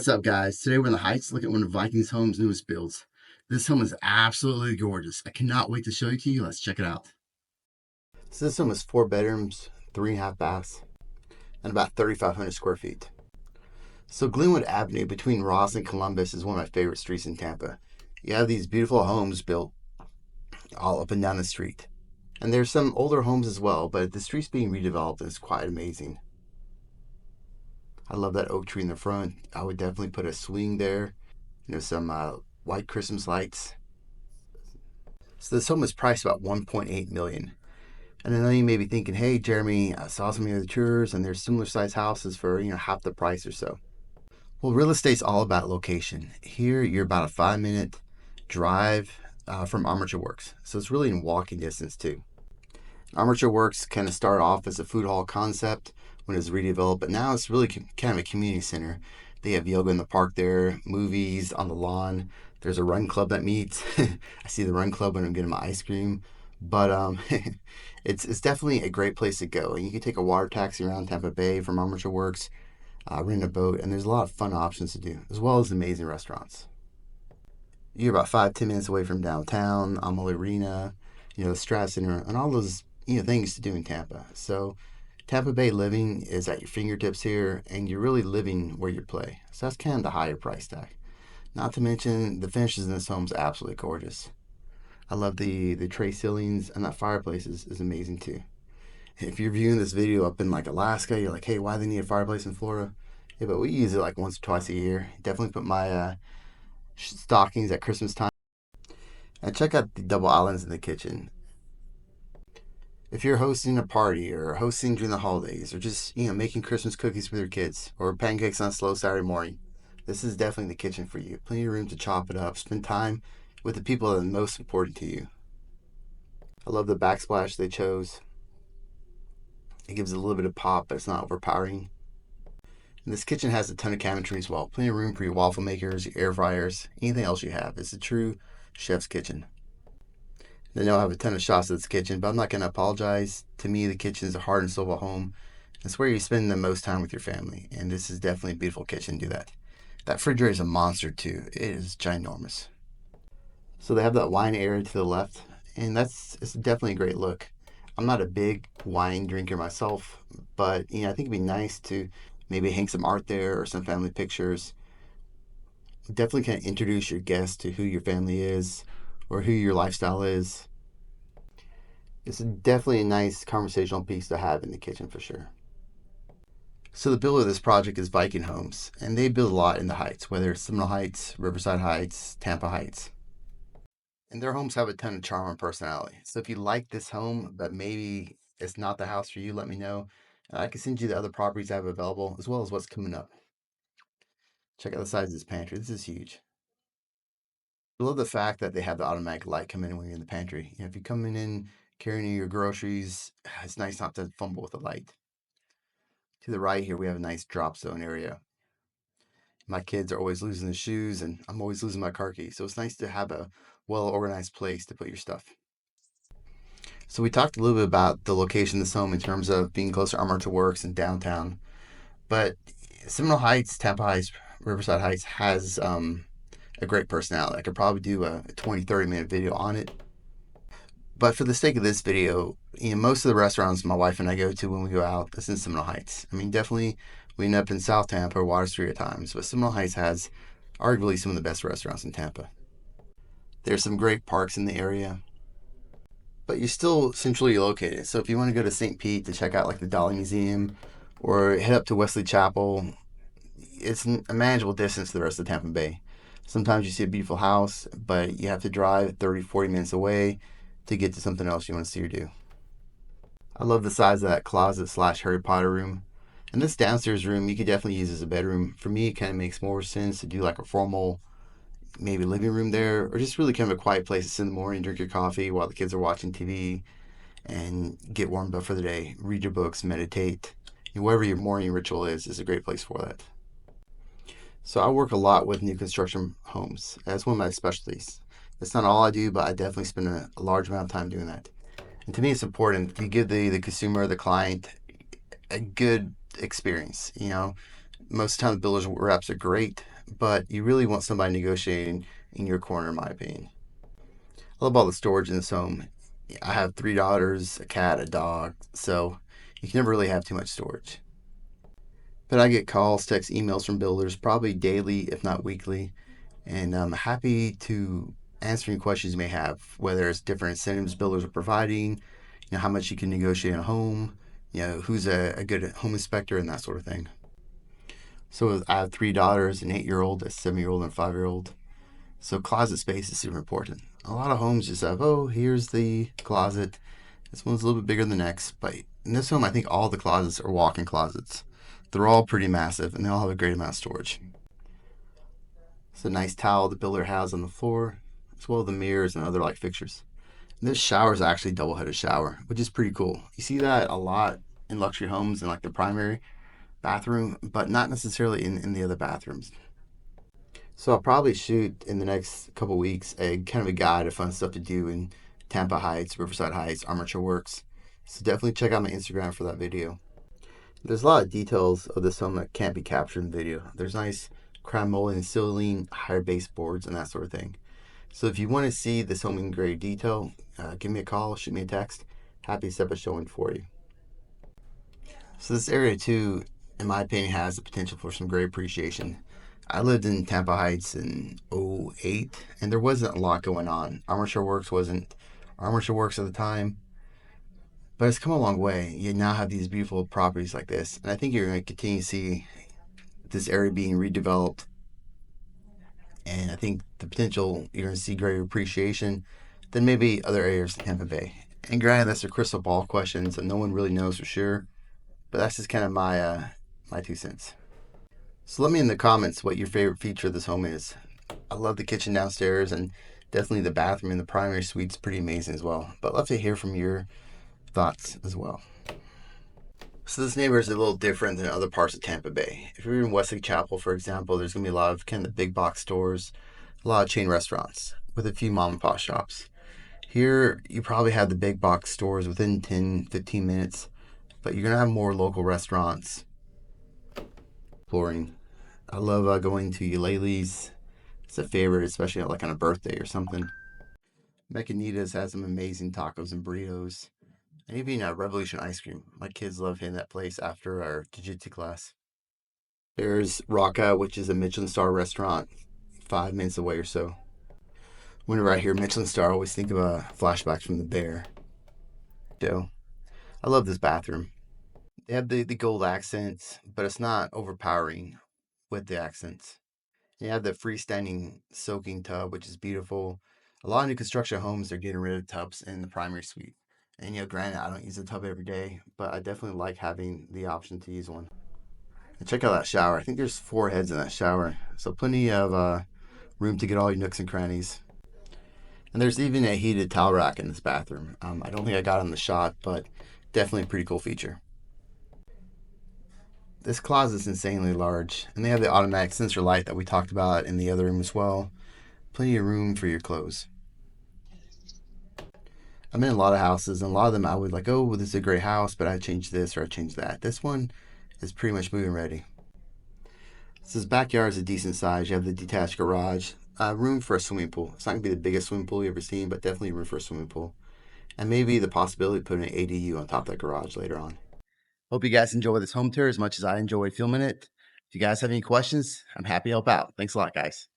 What's up, guys? Today we're in the Heights looking at one of Viking's home's newest builds. This home is absolutely gorgeous. I cannot wait to show it to you. Let's check it out. So this home is 4 bedrooms, 3.5 baths, and about 3,500 square feet. So Glenwood Avenue between Ross and Columbus is one of my favorite streets in Tampa. You have these beautiful homes built all up and down the street. And there's some older homes as well, but the street's being redeveloped and it's quite amazing. I love that oak tree in the front. I would definitely put a swing there. Some white Christmas lights. So this home is priced about 1.8 million. And I know you may be thinking, hey Jeremy, I saw some of the other tours and there's similar size houses for half the price or so. Well, real estate's all about location. Here you're about a 5-minute drive from Armature Works. So it's really in walking distance too. Armature Works kind of started off as a food hall concept when it was redeveloped, but now it's really kind of a community center. They have yoga in the park there, movies on the lawn. There's a run club that meets. I see the run club when I'm getting my ice cream. But it's definitely a great place to go. And you can take a water taxi around Tampa Bay from Armature Works, rent a boat, and there's a lot of fun options to do, as well as amazing restaurants. You're about 5-10 minutes away from downtown, Amalie Arena, the Strat Center, and all those things to do in Tampa. So Tampa Bay living is at your fingertips here, and you're really living where you play. So that's kind of the higher price tag. Not to mention the finishes in this home is absolutely gorgeous. I love the tray ceilings, and that fireplace is amazing too. If you're viewing this video up in like Alaska, you're like, hey, why do they need a fireplace in Florida? Yeah, but we use it like once or twice a year. Definitely put my stockings at Christmas time. And check out the double islands in the kitchen. If you're hosting a party or hosting during the holidays or just, making Christmas cookies with your kids or pancakes on a slow Saturday morning, this is definitely the kitchen for you. Plenty of room to chop it up, spend time with the people that are most important to you. I love the backsplash they chose. It gives it a little bit of pop, but it's not overpowering. And this kitchen has a ton of cabinetry as well. Plenty of room for your waffle makers, your air fryers, anything else you have. It's a true chef's kitchen. I know I have a ton of shots of this kitchen, but I'm not going to apologize. To me, the kitchen is the heart and soul of a home. It's where you spend the most time with your family, and this is definitely a beautiful kitchen to do that. That refrigerator is a monster too. It is ginormous. So they have that wine area to the left, and it's definitely a great look. I'm not a big wine drinker myself, but I think it'd be nice to maybe hang some art there or some family pictures. Definitely kind of introduce your guests to who your family is or who your lifestyle is. It's definitely a nice conversational piece to have in the kitchen for sure. So the builder of this project is Vikin Homes, and they build a lot in the Heights, whether it's Seminole Heights, Riverside Heights, Tampa Heights. And their homes have a ton of charm and personality. So if you like this home, but maybe it's not the house for you, let me know. And I can send you the other properties I have available, as well as what's coming up. Check out the size of this pantry. This is huge. I love the fact that they have the automatic light come in when you're in the pantry. If you're coming in carrying your groceries, it's nice not to fumble with the light. To the right here, we have a nice drop zone area. My kids are always losing their shoes, and I'm always losing my car keys. So it's nice to have a well-organized place to put your stuff. So we talked a little bit about the location of this home in terms of being close to Armature Works and downtown. But Seminole Heights, Tampa Heights, Riverside Heights has a great personality. I could probably do a 20-30 minute video on it. But for the sake of this video, most of the restaurants my wife and I go to when we go out is in Seminole Heights. Definitely we end up in South Tampa or Water Street at times, but Seminole Heights has arguably some of the best restaurants in Tampa. There's some great parks in the area, but you're still centrally located. So if you want to go to St. Pete to check out like the Dolly Museum or head up to Wesley Chapel, it's a manageable distance to the rest of Tampa Bay. Sometimes you see a beautiful house, but you have to drive 30-40 minutes away to get to something else you want to see or do. I love the size of that closet / Harry Potter room. And this downstairs room you could definitely use as a bedroom. For me, it kind of makes more sense to do like a formal, maybe living room there, or just really kind of a quiet place to sit in the morning, drink your coffee while the kids are watching TV, and get warmed up for the day. Read your books, meditate. Whatever your morning ritual is a great place for that. So I work a lot with new construction homes. That's one of my specialties. It's not all I do, but I definitely spend a large amount of time doing that. And to me, it's important. You give the consumer, the client, a good experience. Most of the time, the builders reps are great, but you really want somebody negotiating in your corner, in my opinion. I love all the storage in this home. I have 3 daughters, a cat, a dog, so you can never really have too much storage. But I get calls, texts, emails from builders probably daily, if not weekly, and I'm happy to answer any questions you may have, whether it's different incentives builders are providing, how much you can negotiate on a home, who's a good home inspector, and that sort of thing. So I have 3 daughters, an 8-year-old, a 7-year-old, and a 5-year-old. So closet space is super important. A lot of homes just have, oh, here's the closet. This one's a little bit bigger than the next. But in this home, I think all the closets are walk-in closets. They're all pretty massive, and they all have a great amount of storage. It's a nice towel the builder has on the floor, as well as the mirrors and other light fixtures. And this shower is actually a double-headed shower, which is pretty cool. You see that a lot in luxury homes in like the primary bathroom, but not necessarily in the other bathrooms. So I'll probably shoot in the next couple weeks a kind of a guide of fun stuff to do in Tampa Heights, Riverside Heights, Armature Works. So definitely check out my Instagram for that video. There's a lot of details of this home that can't be captured in the video. There's nice crown molding and ceiling, higher baseboards, and that sort of thing. So if you want to see this home in great detail, give me a call, shoot me a text. Happy to set up a showing for you. So this area too, in my opinion, has the potential for some great appreciation. I lived in Tampa Heights in '08, and there wasn't a lot going on. Armature Works wasn't Armature Works at the time, but it's come a long way. You now have these beautiful properties like this, and I think you're going to continue to see this area being redeveloped. And I think the potential you're going to see greater appreciation than maybe other areas in Tampa Bay. And granted, that's a crystal ball question, so no one really knows for sure. But that's just kind of my 2 cents. So let me in the comments what your favorite feature of this home is. I love the kitchen downstairs, and definitely the bathroom in the primary suite's pretty amazing as well. But I'd love to hear from your thoughts as well. So this neighborhood is a little different than other parts of Tampa Bay. If you're in Wesley Chapel, for example, there's going to be a lot of kind of the big box stores, a lot of chain restaurants with a few mom and pop shops. Here, you probably have the big box stores within 10, 15 minutes, but you're going to have more local restaurants. Exploring. I love going to Eulalie's. It's a favorite, especially like on a birthday or something. Mecanitas has some amazing tacos and burritos. And even Revolution ice cream. My kids love hitting that place after our jiu-jitsu class. There's Rocca, which is a Michelin star restaurant, 5 minutes away or so. Whenever I hear Michelin star, I always think of flashbacks from the bear. So, I love this bathroom. They have the gold accents, but it's not overpowering with the accents. You have the freestanding soaking tub, which is beautiful. A lot of new construction homes are getting rid of tubs in the primary suite. And granted, I don't use a tub every day, but I definitely like having the option to use one. And check out that shower. I think there's 4 heads in that shower, so plenty of room to get all your nooks and crannies. And there's even a heated towel rack in this bathroom. I don't think I got on the shot, but definitely a pretty cool feature. This closet's insanely large, and they have the automatic sensor light that we talked about in the other room as well. Plenty of room for your clothes. I'm in a lot of houses, and a lot of them I would like, oh, well, this is a great house, but I changed this or I changed that. This one is pretty much move-in ready. So this backyard is a decent size. You have the detached garage, room for a swimming pool. It's not going to be the biggest swimming pool you've ever seen, but definitely room for a swimming pool. And maybe the possibility of putting an ADU on top of that garage later on. Hope you guys enjoy this home tour as much as I enjoyed filming it. If you guys have any questions, I'm happy to help out. Thanks a lot, guys.